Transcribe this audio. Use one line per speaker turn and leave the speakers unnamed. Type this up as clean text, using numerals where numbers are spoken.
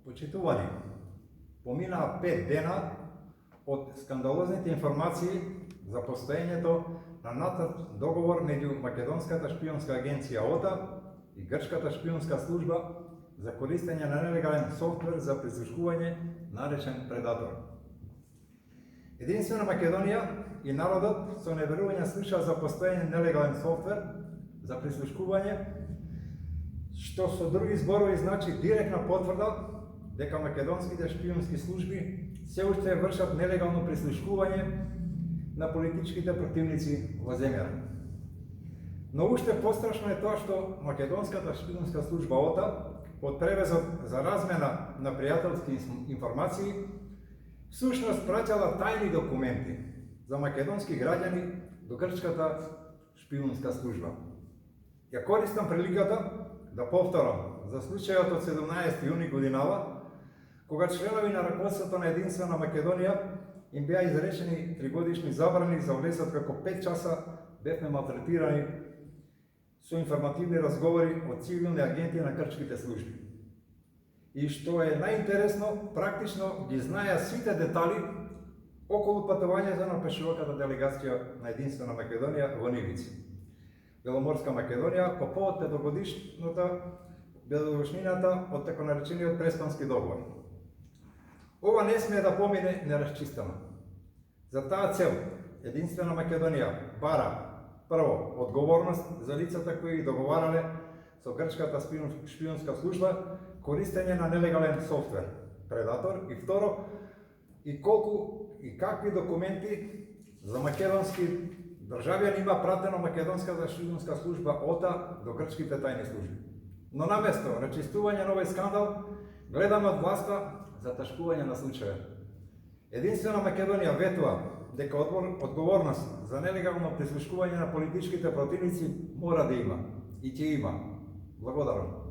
Почитувани, поминаа 5 дена од скандалозните информации за постоењето на натат договор меѓу Македонската шпионска агенција ОТА и Грчката шпионска служба за користење на нелегален софтвер за прислушкување наречен Предатор. Единствена Македонија и народот со неверување слуша за постоење нелегален софтвер за прислушкување, што со други зборови значи директна потврда дека македонските шпионски служби се уште вршат нелегално прислушкување на политичките противници во земјата. Но уште пострашно е тоа што Македонската шпионска служба ОТА под превезот за размена на пријателски информации всушност праќала тајни документи за македонски граѓани до Грчката шпионска служба. Ја користам приликата да повторам за случајот од 17 јуни годинава, кога членови на раководството на Единствена Македонија им беа изречени 3-годишни забрани за влезот како 5 часа бевме малтретирани со информативни разговори од цивилни агенти на грчките служби. И што е најинтересно, практично ги знаеа сите детали околу патувањето на пешуваката делегација на Единствена Македонија во Нивици, Беломорска Македонија, по повод петогодишнината од така наречениот Преспански договор. Ова не смее да помине нерасчистено. За таа цел, Единствена Македонија бара прво одговорност за лицата кои договарале со Грчката шпионска служба користење на нелегален софтвер Предатор, и второ, и колку и какви документи за македонски државјани има пратено Македонската шпионска служба ОТА до грчките тајни служби. Но наместо рачистување на овој скандал, гледаме од власта заташкување на случаја. Единствена Македонија ветува дека одговорност за нелегално прислушкување на политичките противници мора да има и ќе има. Благодарам.